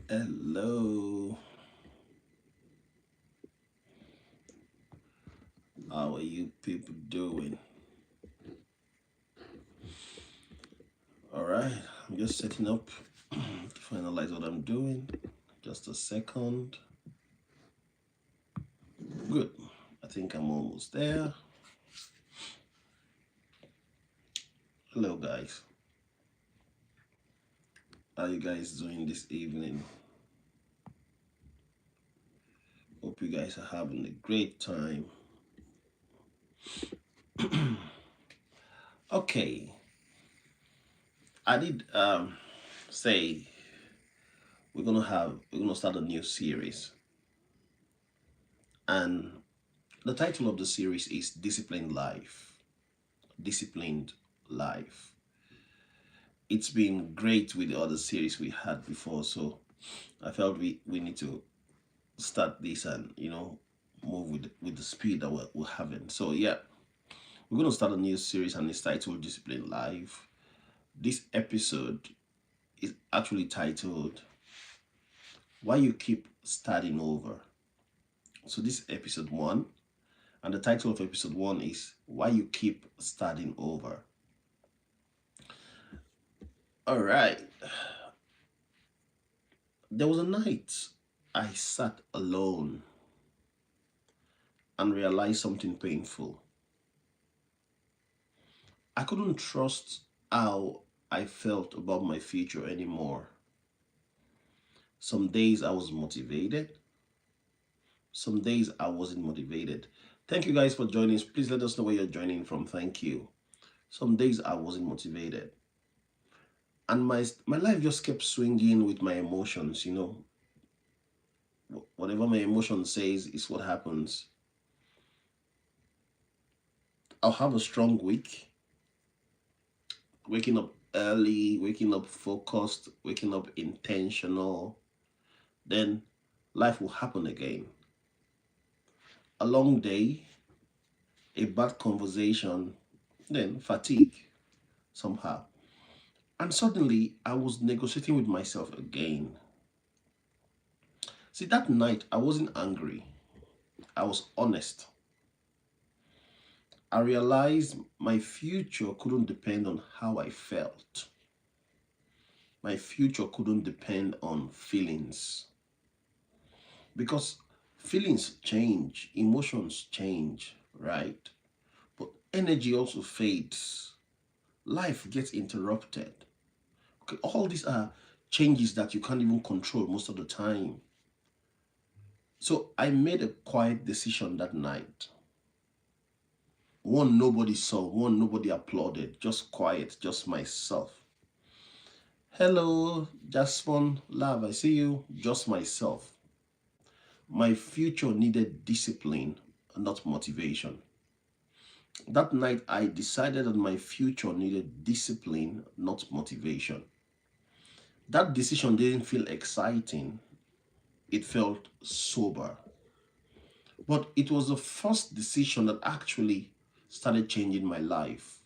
Hello, how are you people doing? All right, I'm just setting up to finalize what I'm doing. Just a second. Good. I think I'm almost there. Hello, guys. How you guys doing this evening? Hope you guys are having a great time. Okay, I did say we're gonna start a new series, and the title of the series is Disciplined Life. Disciplined Life. It's been great with the other series we had before, so I felt we need to start this and move with the speed that we're having. So yeah, we're gonna start a new series and it's titled Discipline Life. This episode is actually titled Why You Keep Starting Over. So this is episode one, and the title of episode one is Why You Keep Starting Over. All right. There was a night I sat alone and realized something painful. I couldn't trust how I felt about my future anymore. Some days I was motivated, some days I wasn't motivated. Thank you guys for joining. Please let us know where you're joining from. Thank you. Some days I wasn't motivated. And my life just kept swinging with my emotions, Whatever my emotion says is what happens. I'll have a strong week, waking up early, waking up focused, waking up intentional. Then life will happen again. A long day, a bad conversation, then fatigue somehow. And suddenly I was negotiating with myself again. See, that night I wasn't angry, I was honest. I realized my future couldn't depend on how I felt. My future couldn't depend on feelings. Because feelings change, emotions change, right? But energy also fades. Life gets interrupted. Okay, all these are changes that you can't even control most of the time. So I made a quiet decision that night. One nobody saw, one nobody applauded, just quiet, just myself. Hello, Jaspon, love, I see you, just myself. My future needed discipline, not motivation. That night, I decided that my future needed discipline, not motivation. That decision didn't feel exciting, it felt sober. But it was the first decision that actually started changing my life.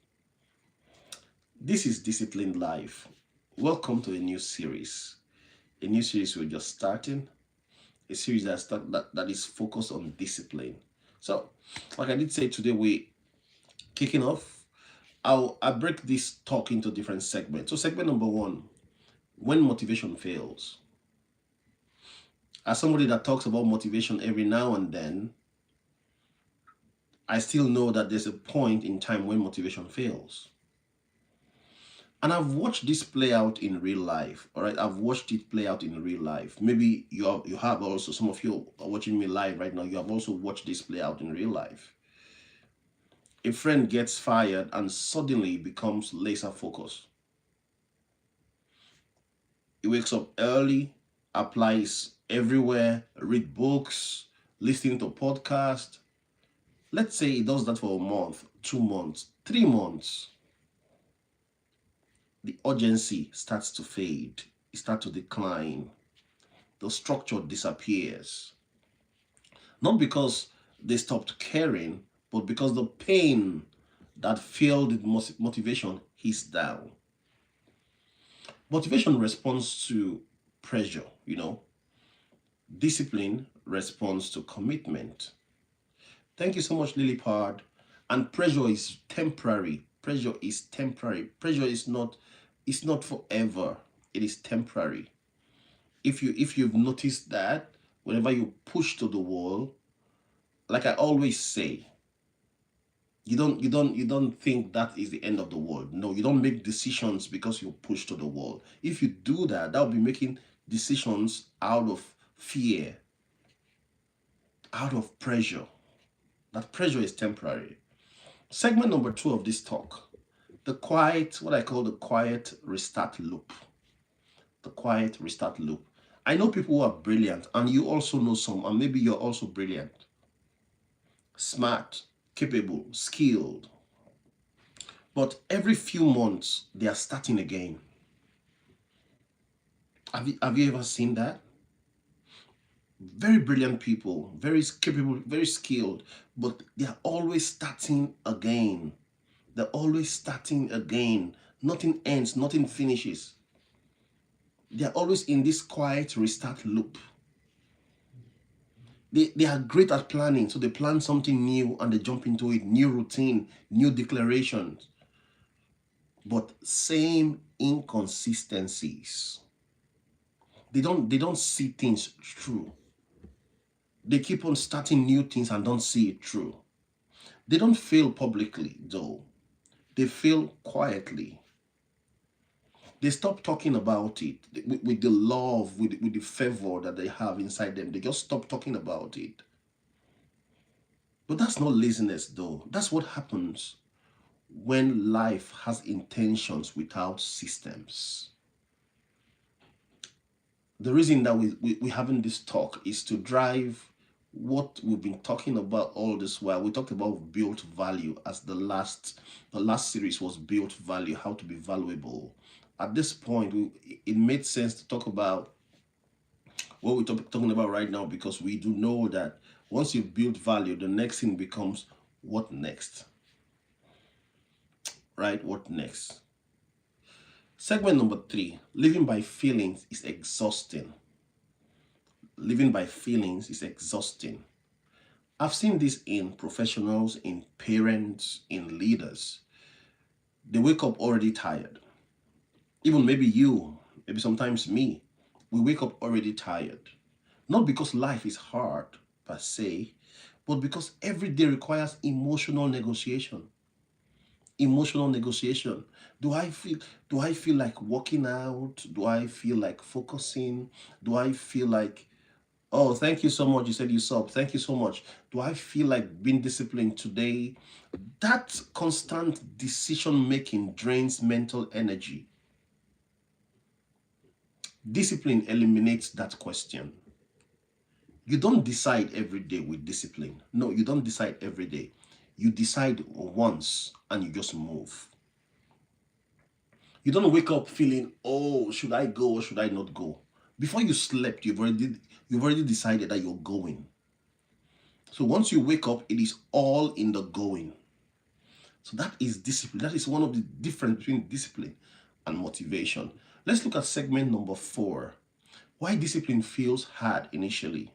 This is Disciplined Life. Welcome to a new series. A new series we're just starting. A series that is focused on discipline. So, like I did say today, we kicking off. I break this talk into different segments. So, segment number one, when motivation fails. As somebody that talks about motivation every now and then, I still know that there's a point in time when motivation fails. And I've watched this play out in real life. All right, I've watched it play out in real life. Maybe you have also, some of you are watching me live right now. You have also watched this play out in real life. A friend gets fired and suddenly becomes laser focused. He wakes up early, applies everywhere, read books, listening to podcasts. Let's say he does that for a month, 2 months, 3 months. The urgency starts to fade. It starts to decline. The structure disappears. Not because they stopped caring, but because the pain that fueled motivation is down. Motivation responds to pressure, Discipline responds to commitment. Thank you so much, Lily Pard. And pressure is temporary. Pressure is temporary. Pressure is not, it's not forever. It is temporary. If you've noticed that, whenever you push to the wall, like I always say, you don't think that is the end of the world. No, you don't make decisions because you push to the wall. If you do that, that will be making decisions out of fear, out of pressure. That pressure is temporary. Segment number 2 of this talk, the quiet, what I call the quiet restart loop. The quiet restart loop. I know people who are brilliant, and you also know some, and maybe you're also brilliant, smart, capable, skilled. But every few months, they are starting again. Have you ever seen that? Very brilliant people, very capable, very skilled, but they are always starting again. They're always starting again. Nothing ends, nothing finishes. They're always in this quiet restart loop. They are great at planning, so they plan something new and they jump into it, new routine, new declarations, but same inconsistencies. They don't see things through. They keep on starting new things and don't see it through. They don't fail publicly, though. They fail quietly. They stop talking about it with the love, with the fervor that they have inside them. They just stop talking about it. But that's not laziness, though. That's what happens when life has intentions without systems. The reason that we're having this talk is to drive what we've been talking about all this while. We talked about built value as the last series was built value, how to be valuable. At this point, it made sense to talk about what we're talking about right now, because we do know that once you've built value, the next thing becomes what next, right? What next? Segment number 3, living by feelings is exhausting. Living by feelings is exhausting. I've seen this in professionals, in parents, in leaders. They wake up already tired. Even maybe you, maybe sometimes me, we wake up already tired. Not because life is hard per se, but because every day requires emotional negotiation. Emotional negotiation. Do I feel like working out? Do I feel like focusing? Do I feel like, oh, thank you so much, you said you sub, thank you so much. Do I feel like being disciplined today? That constant decision making drains mental energy. Discipline eliminates that question. You don't decide every day with discipline. No, you don't decide every day. You decide once and you just move. You don't wake up feeling, oh, should I go or should I not go? Before you slept, you've already decided that you're going. So once you wake up, it is all in the going. So that is discipline. That is one of the difference between discipline and motivation. Let's look at segment number 4. Why discipline feels hard initially.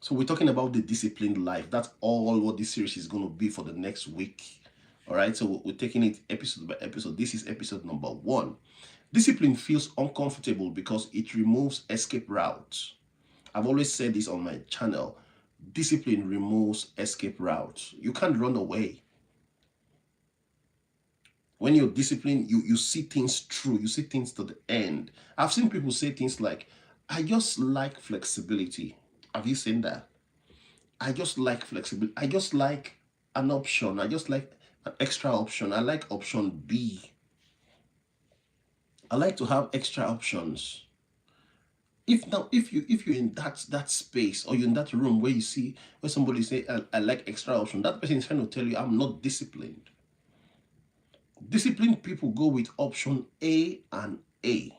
So we're talking about the disciplined life. That's all what this series is going to be for the next week. All right. So we're taking it episode by episode. This is episode number 1. Discipline feels uncomfortable because it removes escape routes. I've always said this on my channel. Discipline removes escape routes. You can't run away. When you're disciplined, you see things through. You see things to the end. I've seen people say things like, I just like flexibility. Have you seen that? I just like flexibility. I just like an option. I just like an extra option. I like option B. I like to have extra options. If you're in that space, or you're in that room where you see where somebody say I like extra option, that person is trying to tell you I'm not disciplined. Disciplined people go with option A and A.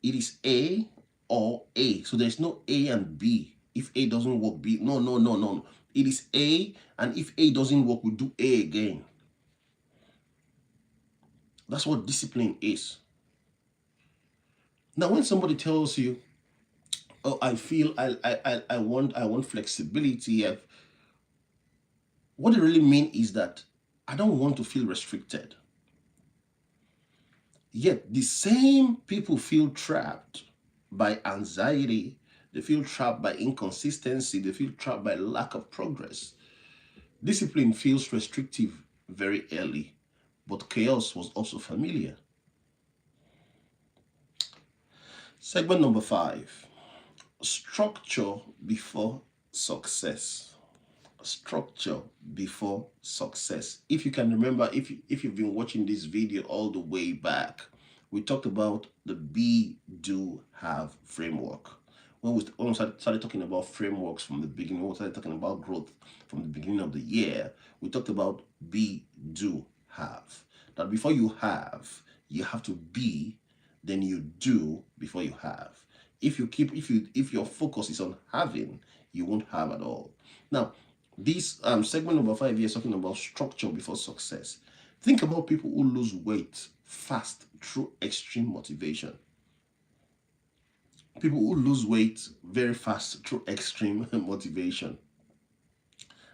It is A or A. So there's no A and B. If A doesn't work, B. No, no, no, no. It is A, and if A doesn't work, we do A again. That's what discipline is. Now, when somebody tells you, "Oh, I feel I want flexibility," what they really mean is that I don't want to feel restricted. Yet the same people feel trapped by anxiety, they feel trapped by inconsistency, they feel trapped by lack of progress. Discipline feels restrictive very early, but chaos was also familiar. Segment number 5, structure before success. Structure before success. If you can remember, if you've been watching this video all the way back, we talked about the be, do, have framework. When we started talking about frameworks from the beginning, when we started talking about growth from the beginning of the year, we talked about be, do, have. That before you have to be, then you do before you have. If your focus is on having, you won't have at all. Now, this segment number 5 here is talking about structure before success. Think about people who lose weight fast through extreme motivation. People who lose weight very fast through extreme motivation.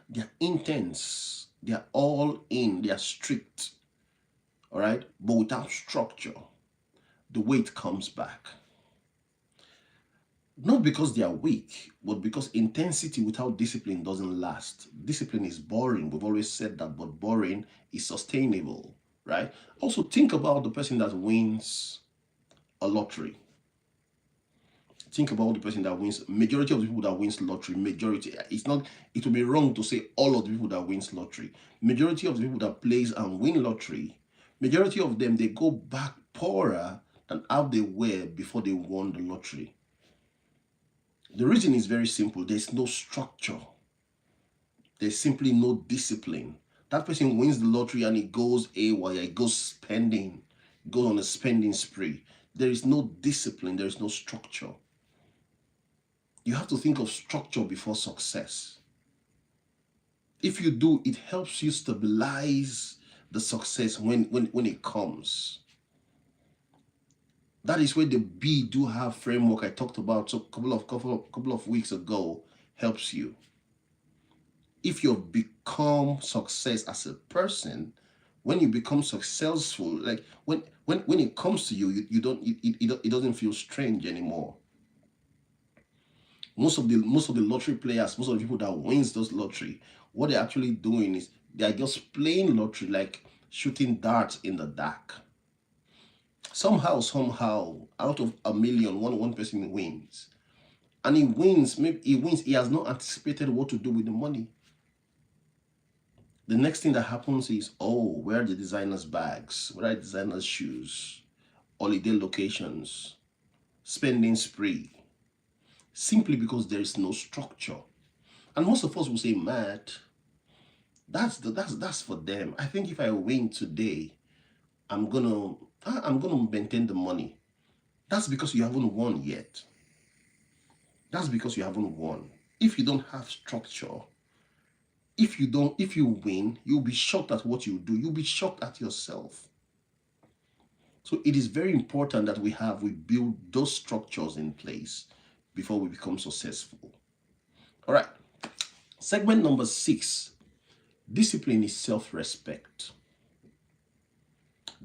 They're intense. They're all in. They're strict. All right. But without structure, the weight comes back. Not because they are weak, but because intensity without discipline doesn't last. Discipline is boring. We've always said that, but boring is sustainable, right? Also, think about the person that wins a lottery. Think about the person that wins. Majority of the people that wins lottery, majority. It's not. It would be wrong to say all of the people that wins lottery. Majority of the people that plays and win lottery, majority of them, they go back poorer than how they were before they won the lottery. The reason is very simple. There's no structure. There's simply no discipline. That person wins the lottery and it goes AWOL, it goes spending, goes on a spending spree. There is no discipline, there is no structure. You have to think of structure before success. If you do, it helps you stabilize the success when it comes. That is where the be, do, have framework I talked about a couple of weeks ago helps you. If you've become success as a person, when you become successful, like when it comes to you, you don't it doesn't feel strange anymore. Most of the lottery players, most of the people that wins those lottery, what they're actually doing is they are just playing lottery, like shooting darts in the dark. Somehow, out of a million, one person wins, and he wins. Maybe he wins. He has not anticipated what to do with the money. The next thing that happens is, oh, where are the designers' bags? Where are the designers' shoes? Holiday locations, spending spree, simply because there is no structure. And most of us will say, Matt, that's for them. I think if I win today, I'm gonna maintain the money. That's because you haven't won yet. That's because you haven't won. If you don't have structure, if you win, you'll be shocked at what you do. You'll be shocked at yourself. So it is very important that we build those structures in place before we become successful. All right. Segment number 6, discipline is self-respect.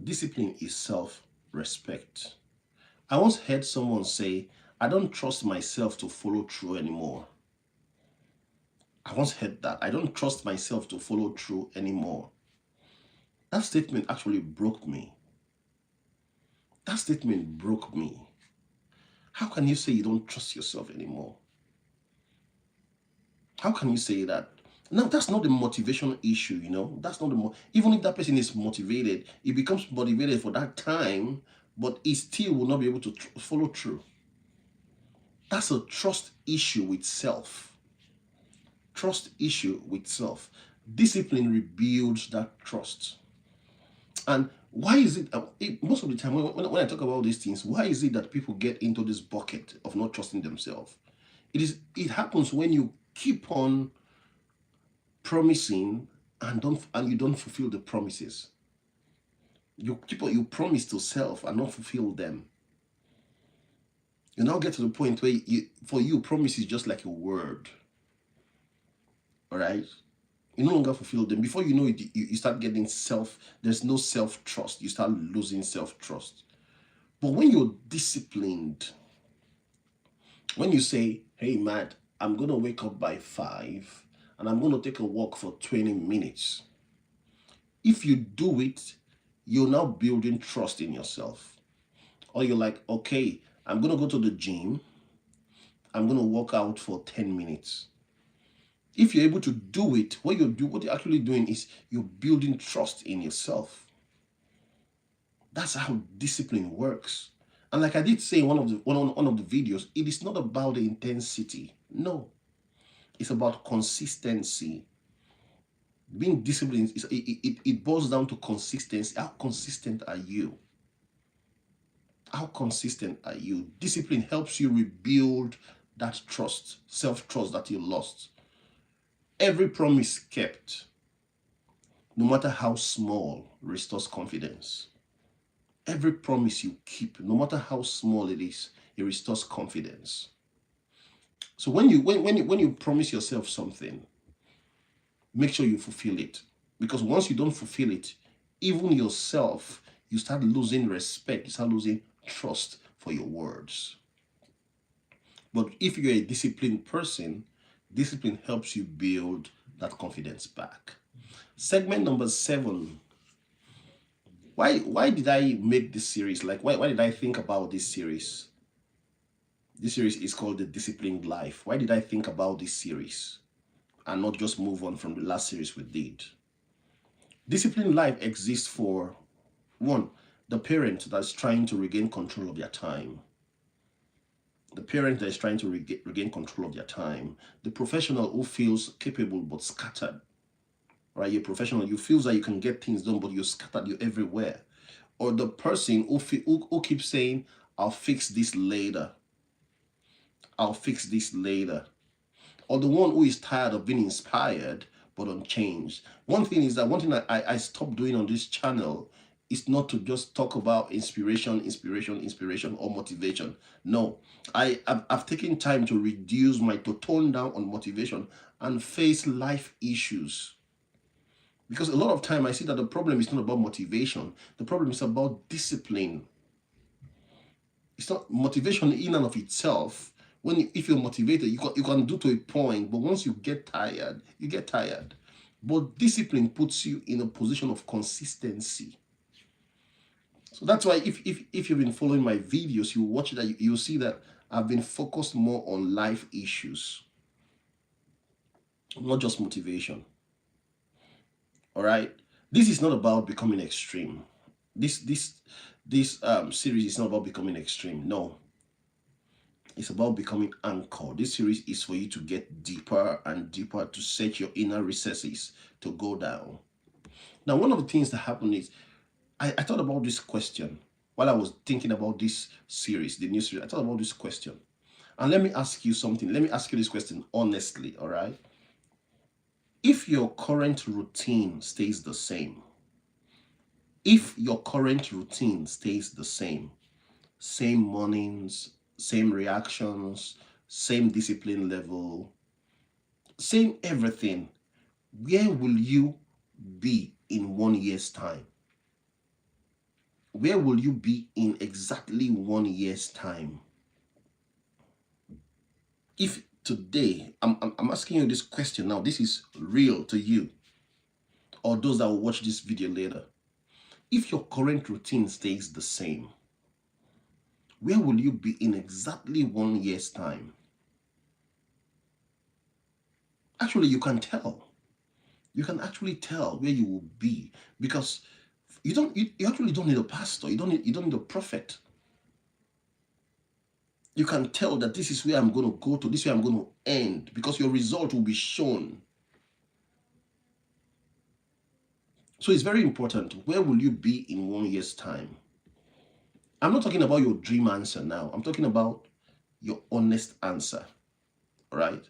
Discipline is self-respect. I once heard someone say, I don't trust myself to follow through anymore. I once heard that. I don't trust myself to follow through anymore. That statement actually broke me. That statement broke me. How can you say you don't trust yourself anymore? How can you say that? Now, that's not the motivation issue, That's not even if that person is motivated, he becomes motivated for that time, but he still will not be able to follow through. That's a trust issue with self. Trust issue with self. Discipline rebuilds that trust. And why is it most of the time when I talk about these things, why is it that people get into this bucket of not trusting themselves? It happens when you keep on promising and you don't fulfill the promises. You promise to self and not fulfill them. You now get to the point where for you, promise is just like a word. All right. You no longer fulfill them. Before you know it, you start getting there's no self-trust. You start losing self-trust. But when you're disciplined, when you say, hey, Matt, I'm going to wake up by 5 and I'm going to take a walk for 20 minutes. If you do it, you're now building trust in yourself. Or you're like, okay, I'm going to go to the gym. I'm going to work out for 10 minutes. If you're able to do it, what you're actually doing is you're building trust in yourself. That's how discipline works. And like I did say in one of the videos, it is not about the intensity. No, it's about consistency. Being disciplined it boils down to consistency. How consistent are you? How consistent are you? Discipline helps you rebuild that trust, self-trust that you lost. Every promise kept, no matter how small, restores confidence. Every promise you keep, no matter how small it is, it restores confidence. So when you promise yourself something, make sure you fulfill it. Because once you don't fulfill it, even yourself, you start losing respect, you start losing trust for your words. But if you're a disciplined person, discipline helps you build that confidence back. Segment number 7. Why did I make this series? Like why did I think about this series? This series is called The Disciplined Life. Why did I think about this series and not just move on from the last series we did? Disciplined life exists for one, the parent that's trying to regain control of their time. The parent that is trying to regain control of their time. The professional who feels capable but scattered. Right? You're professional, you feel that you can get things done, but you're scattered, you're everywhere. Or the person who keeps saying, I'll fix this later. I'll fix this later. Or the one who is tired of being inspired but unchanged. One thing that I stopped doing on this channel is not to just talk about inspiration or motivation. No, I've taken time to tone down on motivation and face life issues. Because a lot of time I see that the problem is not about motivation. The problem is about discipline. It's not motivation in and of itself. If you're motivated, you can do to a point, but once you get tired, you get tired. But discipline puts you in a position of consistency. So that's why if you've been following my videos, you watch that, you'll see that I've been focused more on life issues, not just motivation. All right. This is not about becoming extreme. This series is not about becoming extreme. No, it's about becoming anchored. This series is for you to get deeper and deeper, to set your inner recesses to go down. Now, one of the things that happened is I thought about this question while I was thinking about this series, the new series. I thought about this question. And let me ask you something. Let me ask you this question honestly, all right? If your current routine stays the same, same mornings, same reactions, same discipline level, same everything, where will you be in 1 year's time? Where will you be in exactly 1 year's time? If today, I'm asking you this question now, this is real to you, or those that will watch this video later. If your current routine stays the same, where will you be in exactly 1 year's time? Actually, you can tell. You can actually tell where you will be, because you actually don't need a pastor. You don't need a prophet. You can tell that this is where I'm going to go to, this is where I'm going to end, because your result will be shown. So it's very important. Where will you be in 1 year's time? I'm not talking about your dream answer now. I'm talking about your honest answer, right?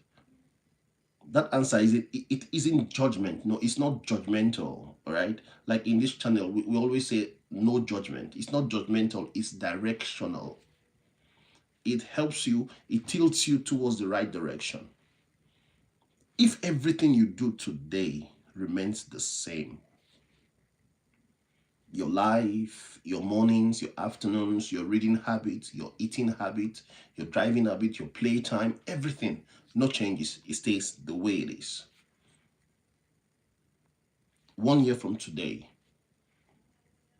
That answer it isn't judgment. No, it's not judgmental, all right? Like in this channel, we always say no judgment. It's not judgmental, it's directional. it helps you, it tilts you towards the right direction. If everything you do today remains the same, your life, your mornings, your afternoons, your reading habits, your eating habits, your driving habit, your playtime, everything, no changes. It stays the way it is. 1 year from today,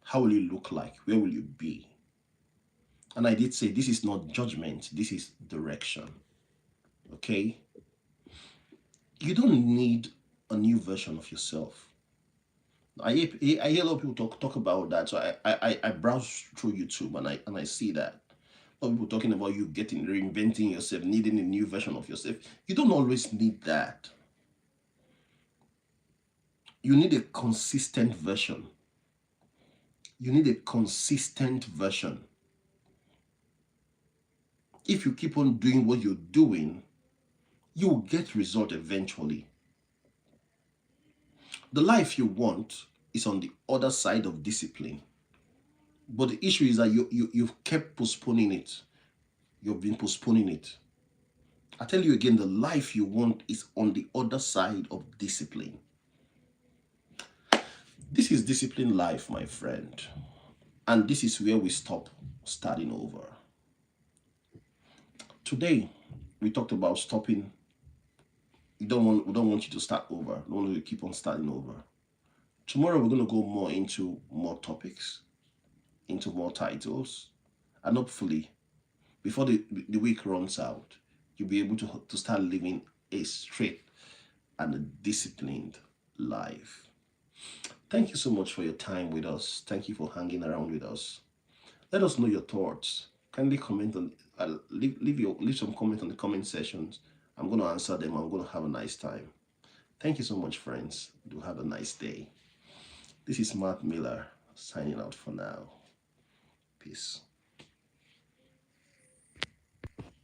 how will you look like? Where will you be? And I did say this is not judgment, this is direction. Okay? You don't need a new version of yourself. I hear a lot of people talk about that. So I browse through YouTube and I see that. A lot of people talking about you reinventing yourself, needing a new version of yourself. You don't always need that. You need a consistent version. You need a consistent version. If you keep on doing what you're doing, you will get result eventually. The life you want is on the other side of discipline. But the issue is that you've kept postponing it. You've been postponing it. I tell you again, the life you want is on the other side of discipline. This is discipline life, my friend. And this is where we stop starting over. Today, we talked about stopping. We don't want you to start over. We don't want you to keep on starting over. Tomorrow, we're going to go more into more topics, into more titles. And hopefully, before the week runs out, you'll be able to start living a straight and a disciplined life. Thank you so much for your time with us. Thank you for hanging around with us. Let us know your thoughts. Kindly comment on, leave some comment on the comment sections. I'm going to answer them. I'm going to have a nice time. Thank you so much, friends. Do have a nice day. This is Matt Miller signing out for now. Peace.